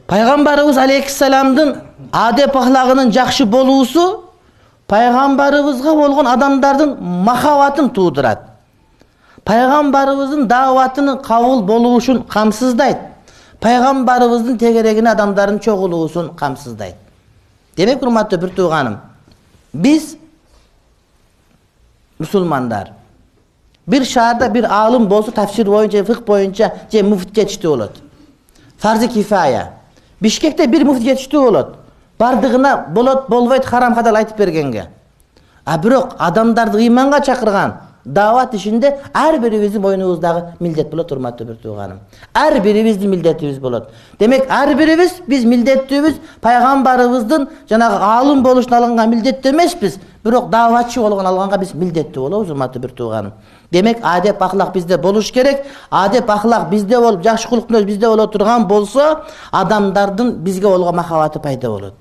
Пайгамбарыбыз алейхиссаламдын адеп ахлагынын жакшы болуусу пайгамбарыбызга болгон адамдардын махабатын туудурат. Пайгамбарыбыздын дааватынын кабыл болушун камсыздайт. Пайгамбарыбыздын тегерегине адамдардын чогулуусун камсыздайт. Демек, урматтуу бир тууганым, биз мусулмандар бир шаарда бир алым болсо, тафсир боюнча, фикх боюнча же муфти жетиштүү болот. Фарзи кифая. Бишкекте бир муфти жетиштүү болот. Бардыгына болот, болбойт, харам хадал айтып бергенге. А бирок адамдарды ыйманга чакырган даават ишинде ар бирибиздин мойнубуздагы милдет болот, урматтуу бир тууганым. Ар бирибиздин милдетибиз болот. Демек, ар бирибиз биз милдеттүүбүз пайгамбарыбыздын жанагы алым болушун алынган милдеттүү эмеспиз, бирок дааватчы болгон алганга биз милдеттүү болобуз, урматтуу бир тууганым. Демек, адеп ахлак бизде болуш керек. Адеп ахлак бизде болуп, жакшы кулук мүнөз бизде боло турган болсо, адамдардын бизге болгон махабаты пайда болот.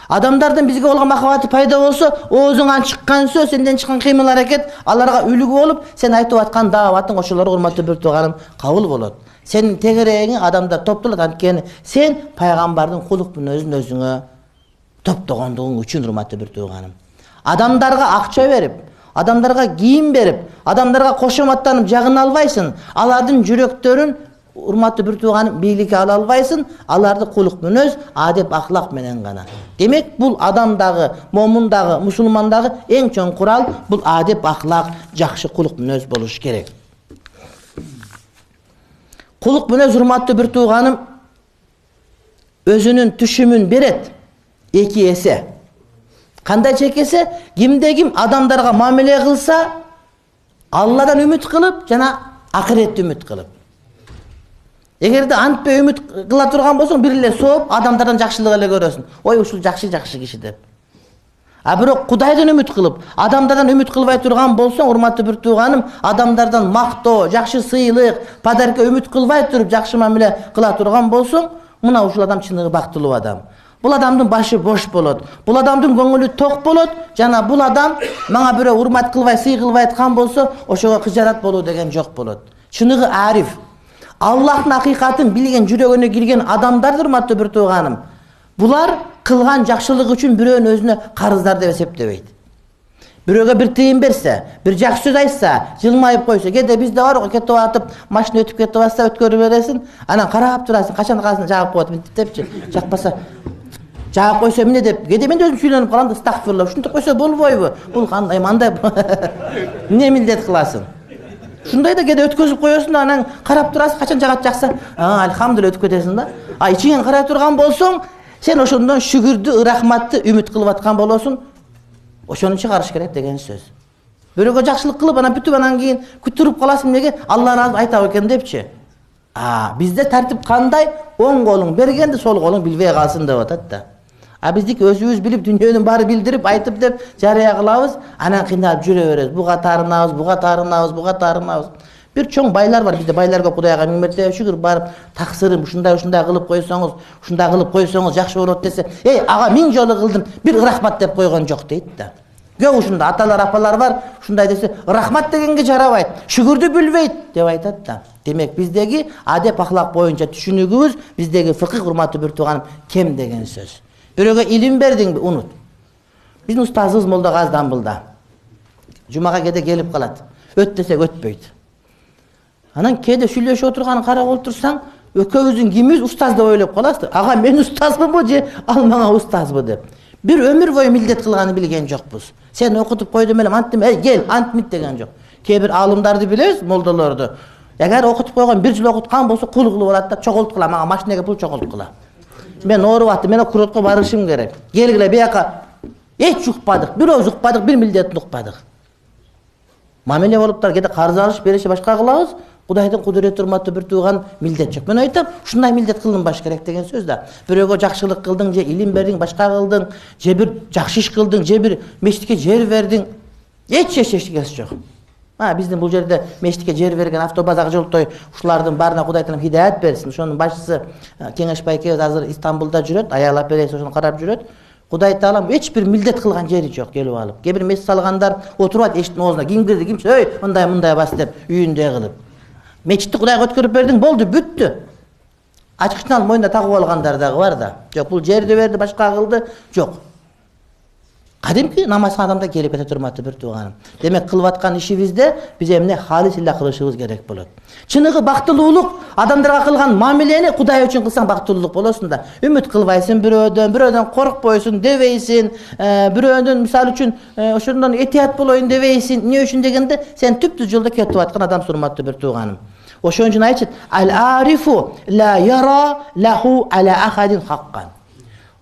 Адамдардын бизге болгон махабаты пайда болсо, оозуңан чыккан сөз, сенден чыккан кыймыл аракет аларга үлгү болуп, сен айтып аткан дааватың ошолорго, урматтуу бир тууганым, кабыл болот. Сенин тегерегиң адамдар топтолот, анткени сен пайгамбардын кулук мүнөзүн өзүңө топтогондугуң үчүн, урматтуу бир тууганым. Адамдарга акча берип, адамдарга кийим берип, адамдарга кошоматтанып жагына албайсың. Алардын жүрөктөрүн, урматтуу бир тууганым, бийликке ала албайсың. Аларды кулук мүнөз, адеп ахлак менен гана. Демек, бул адамдагы, момундагы, мусулмандагы эң чоң курал бул адеп ахлак, жакшы кулук мүнөз болуш керек. Кулук мүнөз, урматтуу бир тууганым, өзүнүн түшүмүн берет 2 эсе. Кандай чекесе, кимде ким адамдарга мамиле кылса, Алладан үмүт кылып, жана акыретти үмүт кылып. Эгерде антпай үмүт кыла турган болсоң, бир эле сооп, адамдардан жакшылык эле көрөсүң. Ой, ушул жакшы киши деп. А бирок Кудайдан үмүт кылып, адамдардан үмүт кылбай турган болсоң, урматтуу бир тууганым, адамдардан мактоо, жакшы сыйлык, подарка үмүт кылбай туруп, жакшы мамиле кыла турган болсоң, мына ушул адам чыныгы бактылуу адам. Бул адамдын башы бош болот. Бул адамдын көңүлү ток болот. Жана бул адам мага бирөө урмат кылбай, сый кылбай аткан болсо, ошого кыжарат болуу деген жок болот. Чыныгы ариф. Аллахтын акыйкатын билген, жүрөгүнө кирген адамдар, урматтуу бир тууганым, булар кылган жакшылык үчүн бирөөнүн өзүнө карыздар деп эсептебейт. Бирөөгө бир тыйын берсе, бир жакшы сөз айтса, жылмайып койсо, кээде бизде бар го, кетип атып, машина өтүп кетип атса, өткөрүп бересиң, анан карап турасың, качан калсын жагып коет депчи, жакпаса жагып койсо эмне деп, кээде мен өзүм сүйлөнүп калам да, астагфирулла, ушинтип койсо болбойбу? Бул кандай, мындай эмне милдет кыласың? Ушундай да кээде өткөзүп коесуң да, анан карап турасың, качан жагат жакса, альхамдулилла өтүп кетесиң да. А ичиңен карай турган болсоң, сен ошондон шүгүрдү, рахматты үмүт кылып аткан болосуң. Ошону чыгарыш керек деген сөз. Бирөөгө жакшылык кылып, анан бүтүп, анан кийин күтүрүп каласың, неге Алла разы айтабы экен депчи. Бизде тартип кандай? Оң колуң бергенди, сол колуң билбей калсын деп атат да. А биздики өзүбүз билип, дүйнөнүн баары билдирип, айтып деп жарыя кылабыз, анан кыйналып жүрө беребиз. Буга таарынабыз, буга таарынабыз, буга таарынабыз. Бир чоң байлар бар, бизде байлар көп, Кудайга миң мәртебе шүгүр, барып таксырым, ушундай кылып койсоңуз, ушундай кылып койсоңуз жакшы болот десе, ага 1000 жолу кылдым, бир рахмат деп койгон жок дейт да. Көп ушундай аталар, апалар бар, ушундай десе, рахмат дегенге жарабайт, шүгүрдү билбейт деп айтат да. Демек, биздеги адеп ахлак боюнча түшүнүгүбүз, биздеги фикх, урматтуу бир тууганым, кем деген сөз. Бирөөгө илим бердиңби, унут. Биздин устазыбыз Молда Газы Дамбылда. Жумага кээде келип калат. Өт десек өтпөйт. Анан кээде сүйлөшүп отурганын карап отурсаң, экөөбүздүн кимибиз устаз деп ойлоп каласың. Ага мен устазбынбы же ал мага устазбы деп. Бир өмүр бою милдет кылганы билген жокпуз. Сен окутуп койдум элем, анттым, кел, антмит деген жок. Кээ бир алымдарды билебиз, молдолорду. Эгер окутуп койгон, бир жыл окуткан болсо, кул кылып алат да, чогулткыла, мага машинеге пул чогулткыла. Мен ооруп аттым, мен окуротко барышым керек. Келгиле бияка. Эч укпадык, бирөөбүз укпадык, бир милдетин укпадык. Мамиле болуптар, кээде карыз алыш, бериши башка кылабыз. Кудайдын кудурети, урматтуу бир тууган, милдет жок. Мен айтам, ушундай милдет кылынбаш керек деген сөз да. Бирөөгө жакшылык кылдың, же илим бердиң, башка кылдың, же бир жакшы иш кылдың, же бир мечитке жер бердиң. Эчкеси жок. Биздин бул жерде мечитке жер берген, автобазага жолтой, ушулардын баарына Кудай таалам хидаят берсин. Ошонун башчысы Кеңеш байкебиз азыр Истамбулда жүрөт, аял апереси ошону карап жүрөт. Кудай таалам эч бир милдет кылган жери жок, келип алып. Кээ бир мечит салгандар отурат эшиктин оозуна, ким кирди, кимчи, мындай бас деп үйүндө кылып. Мечитти Кудайга өткөрүп бердиң, болду, бүттү. Ачкычтан мойнуна тагып алгандар дагы бар да. Жок, бул жерди берди, башка кылды. Жок. Кадимки намазга адамда келип кете турматы бир тууганым. Демек кылып аткан ишибизде биз эмне халисилла кылышыбыз керек болот. Чыныгы бактылуулук адамдарга кылган мамилени Кудай үчүн кылсаң бактылуулук болосуң да. Үмүт кылбайсың бирөөдөн коркпойсуң, дебейсиң, бирөөдөн мисалы үчүн ошондон этият болоюн дебейсиң. Эмне үчүн дегенде сен түптүз жолдо кетип аткан адам сурматтуу бир тууганым. Ошон үчүн айтышат: "Ал-арифу ла яра лаху ала ахадин хаккан."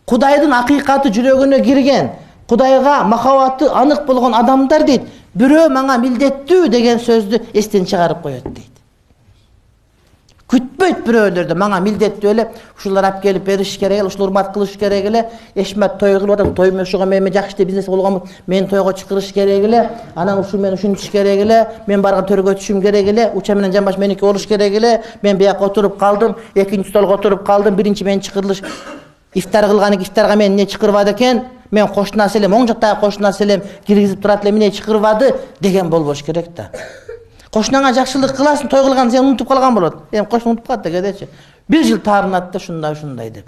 Кудайдын акыйкаты жүрөгүнө кирген, Кудайга махабаты анык болгон адамдар дейт, бирөө мага милдеттүү деген сөздү эстен чыгарып коет дейт. Күтпөйт бирөөлөрдө мага милдеттүү эле, ушулар алып келип бериш керек эле, ушул урмат кылыш керек эле, эшмет той кылып атам, той мешуга мен жакшы бизнес болгонмун, мен тойго чакырыш керек эле, анан ушул мен ушуну иш керек эле, мен барган төргө түшүм керек эле, уча менен жамбаш меники болуш керек эле, мен бияка отуруп калдым, экинчи столго отуруп калдым, биринчи мен чакырылыш ифтар кылган ифтарга мен эмне чакырбады экен? Мен кошунасы элем, оң жактагы кошунасы элем киргизип турат эле, эмне чакырбады деген болбош керек да. Кошунаңа жакшылык кыласың, той кылган сен унутуп калган болот. Эми кошун унутуп калат да кедечи. Бир жыл таарынат да ушундай деп.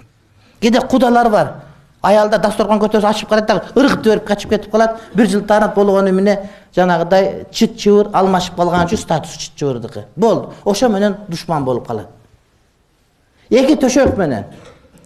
Кеде кудалар бар. Аялда дасторкон көтөрүп ачып карайт да ыргытып берип качып кетип калат. Бир жыл таарынат болгону эмне жанагыдай чыт чыбыр алмашып калган үчүн статус чыт чыбырдыкы. Болду. Ошо менен душман болуп калат. Эки төшөк менен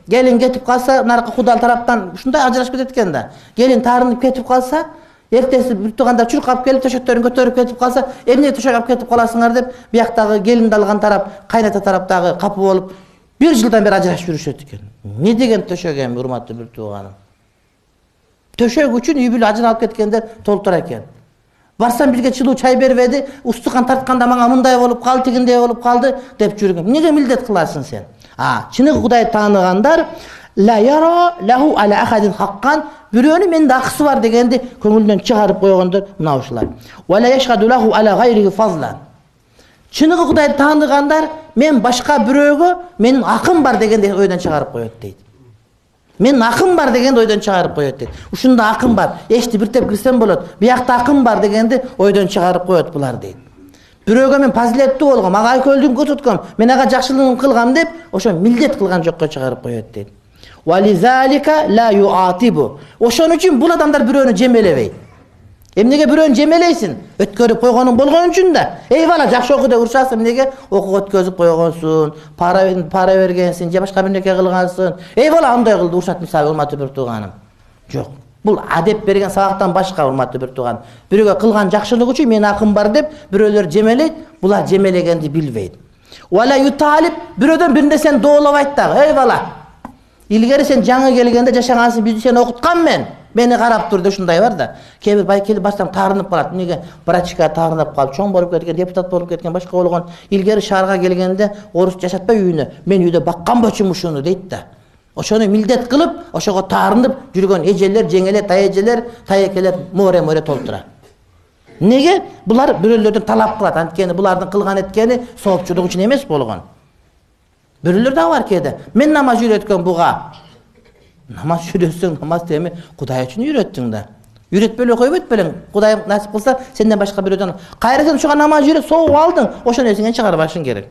келин кетип калса, наркы кудал тараптан ушундай ажырашып кетет экен да. Келин таарынып кетип калса, эртеси бир туугандар чуркап келип төшөктөрүн көтөрүп кетип калса, эмне төшөк алып кетип каласыңар деп, бияктагы келинди алган тарап, кайната тараптагы капы болуп, бир жылдан бери ажырашып жүрүшөт экен. Не деген төшөк эми, урматтуу бир тууганым. Төшөк үчүн үй бүлө ажыралып кеткендер толтура экен. Барсам бизге чылуу чай бербеди, устукан тартканда мага мындай болуп калды, тигиндей болуп калды деп жүргөн. Эмнеге милдет кыласың сен? Чыныгы Кудайды тааныгандар ла яра лаху ала ахадин хаккан, бирөөнүн менде акысы бар дегенди көңүлдөн чыгарып койгондор мына ушулар. Ва ла яшхаду лаху ала гайриhi фазлан. Чыныгы Кудайды тааныгандар мен башка бирөөгө менин акым бар дегенди ойдон чыгарып коет дейт. Менин акым бар дегенди ойдон чыгарып коет дейт. Ушунда акым бар, эшти биртеп кирсем болот. Биякта акым бар дегенди ойдон чыгарып коет булар дейт. Бирөөгө мен фазилеттүү болгом, ага айкөлдүн көтүткөм, мен ага жакшылыгын кылгам деп, ошо милдет кылган жокко чыгарып коет дейт. Вализалика ла юатибу. Ошон үчүн бул адамдар бирөөнү жемелебейт. Эмнеге бирөөнү жемелейсиң? Өткөрүп койгонуң болгон үчүн да. Эй бала, жакшы оку деп урушасың, эмнеге? Окуга өткөзүп койгонсуң, пара бергенсиң, же башка бир нерсе кылгансың. Эй бала, андай кылды, урушат мисалы, урматтуу бир тууганым. Жок. Бул адеп берген сабактан башка, урматтуу бир тууган. Бирөөгө кылган жакшылык үчүн мен акым бар деп бирөөлөр жемелейт, булар жемелегенди билбейт. Вала юталип, бирөөдөн бир нерсени доолобайт дагы. Эй бала, илгери сен жаңы келгенде жашагансың, бизди сен окуткан мен. Мени карап тур деп ушундай бар да. Кээ бир бай келип барсам таарынып калат. Эмнеге? Врачка таарынып калып, чоң болуп кеткен, депутат болуп кеткен, башка болгон. Илгери шаарга келгенде орус жашатпай үйүнө. Мен үйдө баккан болчумун ушуну дейт да. Ошону милдет кылып, ошого таарынып жүргөн эжелер, жеңелер, таежелер, таекелер море толтура. Неге? Булар бирөөлөрдөн талап кылат. Анткени булардын кылган эткени соопчулук үчүн эмес болгон. Бирөөлөр да бар кээде. Мен намаз үйрөткөм буга. Намаз үйрөтсөң, намаз эми Кудай үчүн үйрөттүң да. Үйрөтпөй эле койбойт белең. Кудай насип кылса, сенден башка бирөөдөн кайра сен ушуга намаз үйрөт, сооп алдың, ошону эсиңен чыгарбашың керек.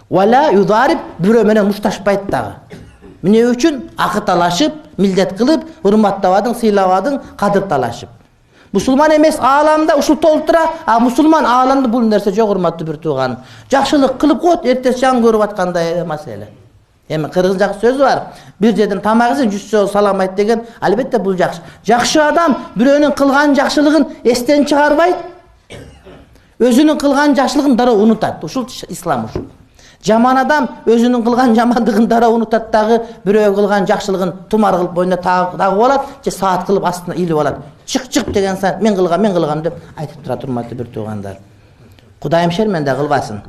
Вала юдарип, бирөө менен мушташпайт дагы. Эмне үчүн? Акы талашып, милдет кылып, урматтабадың, сыйлабадың, кадыр талашып. Мусулман эмес ааламда ушул толтура, а мусулман ааламда бул нерсе жок, урматтуу бир тууганым. Жакшылык кылып коет, эртеси жаңы көрүп аткандай маселе. Эми кыргыз жакшы сөзү бар. Бир жерден тамак жесең 100 жол салам айт деген, албетте бул жакшы. Жакшы адам бирөөнүн кылган жакшылыгын эстен чыгарбайт. Өзүнүн кылган жакшылыгын дароо унутат. Ушул ислам ушул. Жаман адам өзүнүн кылган жамандыгын дароо унутат дагы, бирөө кылган жакшылыгын тумар кылып боюна тагып алат, же саат кылып астына илип алат. Чык деген сайын мен кылгам деп айтып турат, урматтуу бир туугандар. Кудайым шерменде кылбасын.